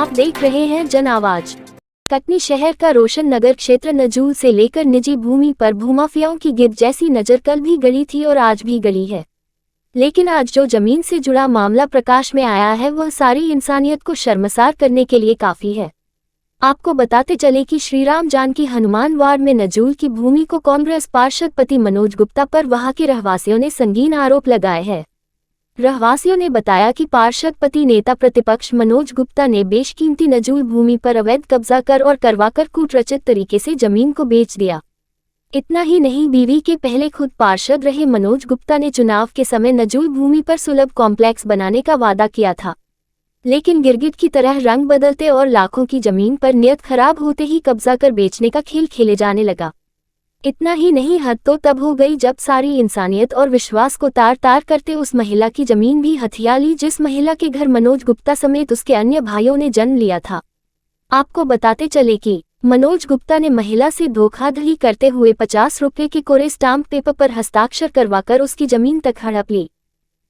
आप देख रहे हैं जन आवाज। कटनी शहर का रोशन नगर क्षेत्र नजूल से लेकर निजी भूमि पर भूमाफियाओं की गिद्ध जैसी नजर कल भी गड़ी थी और आज भी गड़ी है। लेकिन आज जो जमीन से जुड़ा मामला प्रकाश में आया है वह सारी इंसानियत को शर्मसार करने के लिए काफी है। आपको बताते चले कि श्रीराम जानकी हनुमान वार्ड में नजूल की भूमि को कांग्रेस पार्षद पति मनोज गुप्ता पर वहां के रहवासियों ने संगीन आरोप लगाए हैं। रहवासियों ने बताया कि पार्षद पति नेता प्रतिपक्ष मनोज गुप्ता ने बेशकीमती नजूल भूमि पर अवैध कब्जा कर और करवाकर कूटरचित तरीके से जमीन को बेच दिया। इतना ही नहीं, बीवी के पहले खुद पार्षद रहे मनोज गुप्ता ने चुनाव के समय नजूल भूमि पर सुलभ कॉम्प्लेक्स बनाने का वादा किया था, लेकिन गिरगिट की तरह रंग बदलते और लाखों की जमीन पर नियत खराब होते ही कब्जा कर बेचने का खेल खेले जाने लगा। इतना ही नहीं, हद तो तब हो गई जब सारी इंसानियत और विश्वास को तार तार करते उस महिला की जमीन भी हथिया ली जिस महिला के घर मनोज गुप्ता समेत उसके अन्य भाइयों ने जन्म लिया था। आपको बताते चले कि मनोज गुप्ता ने महिला से धोखाधड़ी करते हुए 50 रुपये के कोरे स्टाम्प पेपर पर हस्ताक्षर करवाकर उसकी जमीन तक हड़प ली।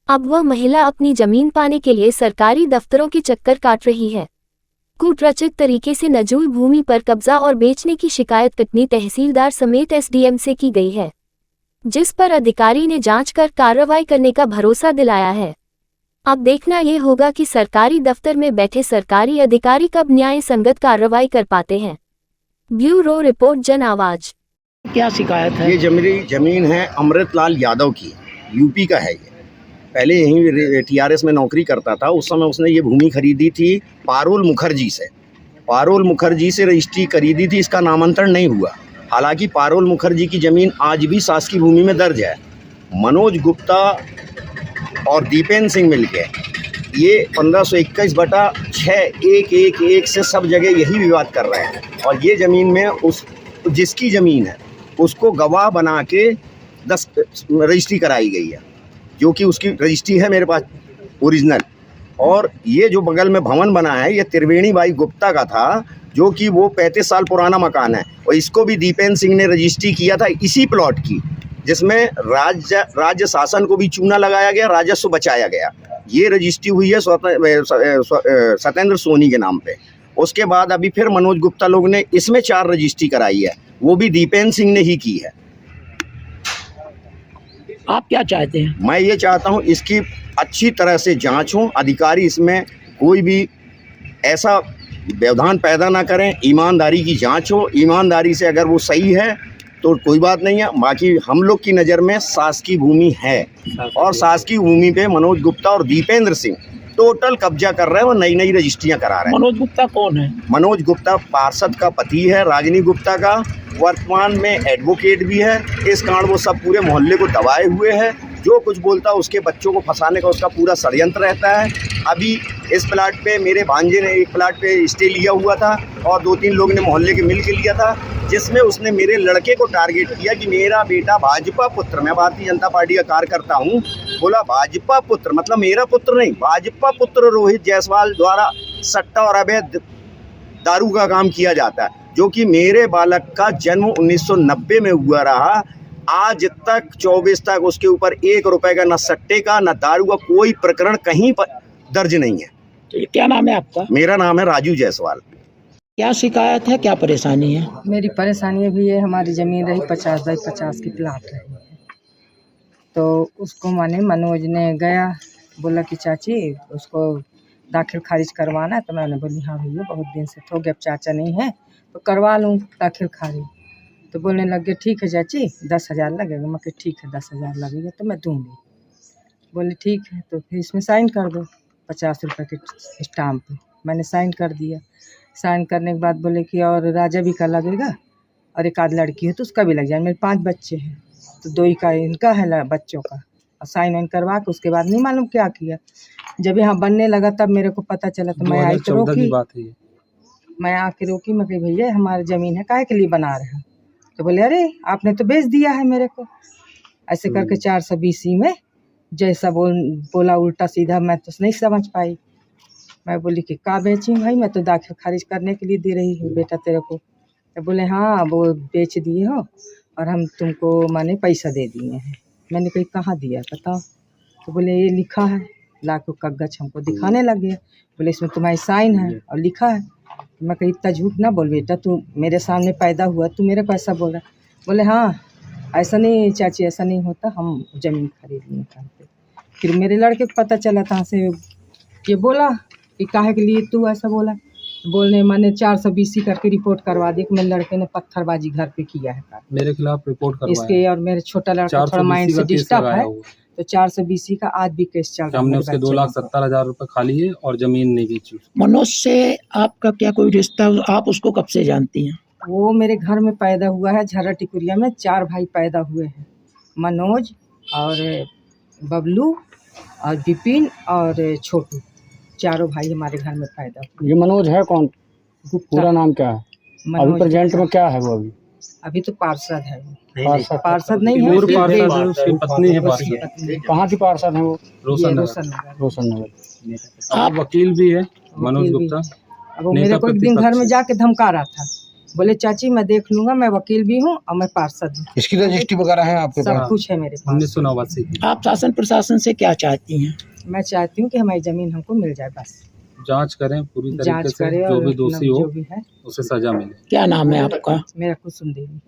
अब वह महिला अपनी जमीन पाने के लिए सरकारी दफ्तरों के चक्कर काट रही है। कूटरचित तरीके से नजूल भूमि पर कब्जा और बेचने की शिकायत कटनी तहसीलदार समेत एसडीएम से की गई है, जिस पर अधिकारी ने जांच कर कार्रवाई करने का भरोसा दिलाया है। अब देखना ये होगा कि सरकारी दफ्तर में बैठे सरकारी अधिकारी कब न्याय संगत कार्रवाई कर पाते हैं। ब्यूरो रिपोर्ट जन आवाज। क्या शिकायत है? ये जमीन है अमृतलाल यादव की, यूपी का है। ये पहले यहीं टीआरएस में नौकरी करता था। उस समय उसने ये भूमि खरीदी थी पारुल मुखर्जी से। पारुल मुखर्जी से रजिस्ट्री खरीदी थी, इसका नामांतरण नहीं हुआ। हालांकि पारुल मुखर्जी की ज़मीन आज भी शासकीय भूमि में दर्ज है। मनोज गुप्ता और दीपेंद्र सिंह मिलके ये 1521/6/111 से सब जगह यही विवाद कर रहे हैं। और ये ज़मीन में उस जिसकी ज़मीन है उसको गवाह बना के 10 रजिस्ट्री कराई गई है, जो कि उसकी रजिस्ट्री है मेरे पास ओरिजिनल। और ये जो बगल में भवन बना है ये त्रिवेणी बाई गुप्ता का था, जो कि वो 35 साल पुराना मकान है। और इसको भी दीपेंद्र सिंह ने रजिस्ट्री किया था इसी प्लॉट की, जिसमें राज्य शासन को भी चूना लगाया गया, राजस्व बचाया गया। ये रजिस्ट्री हुई है सत्येंद्र सोनी के नाम पे। उसके बाद अभी फिर मनोज गुप्ता लोग ने इसमें 4 रजिस्ट्री कराई है, वो भी दीपेंद्र सिंह ने ही की है। आप क्या चाहते हैं? मैं ये चाहता हूँ इसकी अच्छी तरह से जांच हो, अधिकारी इसमें कोई भी ऐसा व्यवधान पैदा ना करें, ईमानदारी की जांच हो। ईमानदारी से अगर वो सही है तो कोई बात नहीं है, बाकी हम लोग की नज़र में शासकीय भूमि है और शासकीय भूमि पे मनोज गुप्ता और दीपेंद्र सिंह टोटल कब्जा कर रहे हैं और नई नई रजिस्ट्रियाँ करा रहे हैं। मनोज गुप्ता कौन है? मनोज गुप्ता पार्षद का पति है, रागिनी गुप्ता का, वर्तमान में एडवोकेट भी है। इस कारण वो सब पूरे मोहल्ले को दबाए हुए है। जो कुछ बोलता है उसके बच्चों को फंसाने का उसका पूरा षड्यंत्र रहता है। अभी इस प्लाट पे मेरे भांजे ने एक प्लाट पे स्टे लिया हुआ था और 2-3 लोग ने मोहल्ले के मिल के लिया था, जिसमें उसने मेरे लड़के को टारगेट किया कि मेरा बेटा भाजपा पुत्र, मैं भारतीय जनता पार्टी का कार्यकर्ता हूँ, बोला भाजपा पुत्र मतलब मेरा पुत्र नहीं, भाजपा पुत्र रोहित जायसवाल द्वारा सट्टा और अवैध दारू का काम किया जाता है, जो कि मेरे बालक का जन्म 1990 में हुआ रहा। आज तक 24 तक उसके ऊपर 1 रुपए का, न सट्टे का न दारू का कोई प्रकरण कहीं पर दर्ज नहीं है। तो ये क्या नाम है आपका? मेरा नाम है राजू जायसवाल। क्या शिकायत है, क्या परेशानी है? मेरी परेशानी भी है, हमारी ज़मीन रही 50/50 की प्लाट रही है, तो उसको माने मनोज ने गया, बोला कि चाची उसको दाखिल खारिज करवाना है। तो मैंने बोली हाँ भैया बहुत दिन से हो गया, अब चाचा नहीं है तो करवा लूँ दाखिल खारिज। तो बोलने लगे ठीक है चाची 10,000 लगेगा। मैं कहा ठीक है 10,000 लगेगा तो मैं दूँगी। बोले ठीक है, तो फिर इसमें साइन कर दो 50 रुपये के स्टाम्प पे। मैंने साइन कर दिया। साइन करने के बाद बोले कि और राजा भी का लगेगा और एक आध लड़की है तो उसका भी लग जाए। मेरे 5 बच्चे हैं तो 2 ही का इनका है बच्चों का। और साइन वाइन करवा के उसके बाद नहीं मालूम क्या किया। जब यहाँ बनने लगा तब मेरे को पता चला, तो मैं आई तो रोकी। मैं आके रोकी, मैं कही भैया हमारी ज़मीन है काहे के लिए बना रहे हैं? तो बोले अरे आपने तो बेच दिया है मेरे को। ऐसे करके 420 में जैसा बोला उल्टा सीधा, मैं तो नहीं समझ पाई। मैं बोली कि का बेची भाई, मैं तो दाखिल खारिज करने के लिए दे रही हूँ बेटा तेरे को। तो बोले हाँ वो बेच दिए हो और हम तुमको माने पैसा दे दिए हैं। मैंने कही कहाँ दिया बताओ? तो बोले ये लिखा है ला के कागज हमको दिखाने लगे, बोले इसमें तुम्हारी साइन है और लिखा है। मैं कही इतना झूठ ना बोल बेटा, तू मेरे सामने पैदा हुआ, तू मेरे को ऐसा बोल रहा है। बोले हाँ ऐसा नहीं चाची, ऐसा नहीं होता, हम ज़मीन खरीद लिए करते। फिर मेरे लड़के को पता चला था से ये बोला कि काहे के लिए तू ऐसा बोला, बोलने मैंने 420 करके रिपोर्ट करवा दी कि मेरे लड़के ने पत्थरबाजी घर पे किया है। मेरे खिलाफ रिपोर्ट करवाया इसके और मेरे छोटा लड़का थोड़ा माइंड से डिस्टर्ब है, तो 420 का आज भी केस चल रहा है। हमने उसके 2,70,000 रुपए खा लिए और जमीन नहीं बेची। मनोज से आपका क्या कोई रिश्ता, आप उसको कब से जानती हैं? वो मेरे घर में पैदा हुआ है, झर्रा टिकुरिया में 4 भाई पैदा हुए हैं, मनोज और बबलू और विपिन और छोटू, चारों भाई हमारे घर में पैदा हुए। ये मनोज है कौन? गुप्ता। पूरा नाम क्या है? अभी प्रेजेंट में क्या है वो? अभी तो पार्षद है वो। पार्षद नहीं है, उसकी पत्नी है पार्षद। कहाँ की पार्षद है वो? रोशन नगर। आप वकील भी है मनोज गुप्ता। अब वो मेरे को एक दिन घर में जाके धमका रहा था, बोले चाची मैं देख लूंगा, मैं वकील भी हूँ और मैं पार्षद हूँ। इसकी रजिस्ट्री वगैरह है आपके सब कुछ है मेरे पास। 1989 की। आप शासन प्रशासन से क्या चाहती हैं? मैं चाहती हूँ कि हमारी जमीन हमको मिल जाए, बस जांच करें पूरी तरीके जांच से, करें जो और भी दोषी हो जो भी है उसे सजा मिले। क्या नाम है आपका? मेरा कुसुम देवी।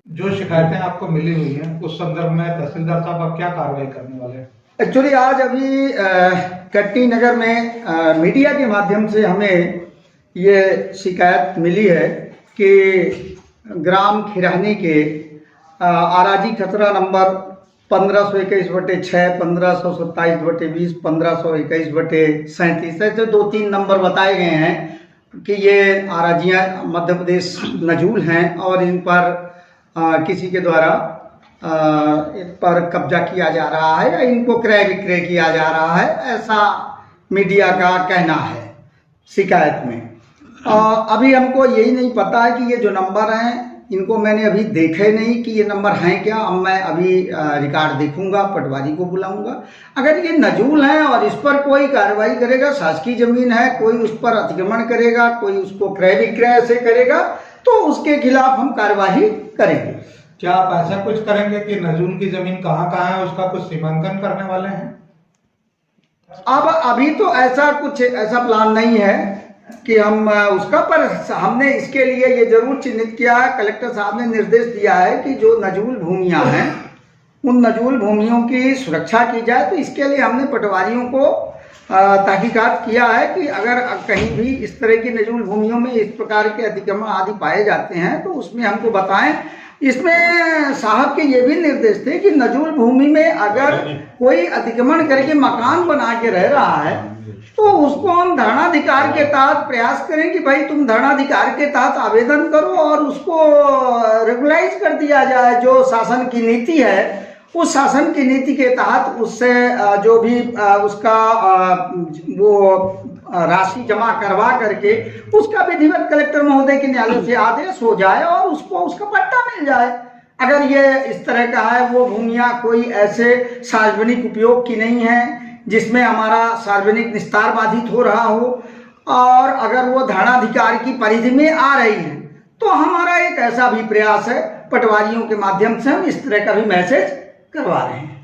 जो शिकायतें आपको मिली हुई हैं उस संदर्भ में तहसीलदार साहब आप क्या कार्रवाई करने वाले हैं? एक्चुअली आज अभी कटनी नगर में मीडिया के माध्यम से हमें ये शिकायत मिली है कि ग्राम खिरानी के आराजी खतरा नंबर 1521/6, 1527/20, 1521/37 ऐसे 2-3 नंबर बताए गए हैं कि ये आराजियाँ मध्य प्रदेश नजूल हैं और इन पर किसी के द्वारा इन पर कब्जा किया जा रहा है या इनको क्रय विक्रय किया जा रहा है, ऐसा मीडिया का कहना है शिकायत में। अभी हमको यही नहीं पता है कि ये जो नंबर हैं इनको मैंने अभी देखे नहीं कि ये नंबर हैं क्या। अब मैं अभी रिकॉर्ड देखूंगा, पटवारी को बुलाऊंगा। अगर ये नजूल हैं और इस पर कोई कार्रवाई करेगा, शासकीय जमीन है, कोई उस पर अतिक्रमण करेगा, कोई उसको क्रय विक्रय से करेगा, तो उसके खिलाफ हम कार्यवाही करेंगे। क्या आप ऐसा कुछ करेंगे कि नजूल की जमीन कहाँ कहाँ है उसका कुछ सीमांकन करने वाले हैं? अब अभी तो ऐसा प्लान नहीं है कि हम उसका, पर हमने इसके लिए ये जरूर चिन्हित किया है, कलेक्टर साहब ने निर्देश दिया है कि जो नजूल भूमियां हैं उन नजूल भूमियों की सुरक्षा की जाए। तो इसके लिए हमने पटवारियों को तहकीकात किया है कि अगर कहीं भी इस तरह की नजूल भूमियों में इस प्रकार के अतिक्रमण आदि पाए जाते हैं तो उसमें हमको बताएं। इसमें साहब के ये भी निर्देश थे कि नजूल भूमि में अगर कोई अतिक्रमण करके मकान बना के रह रहा है तो उसको हम धरणाधिकार के तहत प्रयास करें कि भाई तुम धरणाधिकार के तहत आवेदन करो और उसको रेगुलाइज कर दिया जाए। जो शासन की नीति है उस शासन की नीति के तहत उससे जो भी उसका वो राशि जमा करवा करके उसका विधिवत कलेक्टर महोदय के न्यायालय से आदेश हो जाए और उसको उसका पट्टा मिल जाए। अगर ये इस तरह का है, वो भूमियाँ कोई ऐसे सार्वजनिक उपयोग की नहीं है जिसमें हमारा सार्वजनिक निस्तार बाधित हो रहा हो, और अगर वो धरणाधिकार की परिधि में आ रही है तो हमारा एक ऐसा भी प्रयास है, पटवारियों के माध्यम से हम इस तरह का भी मैसेज करवा रहे हैं।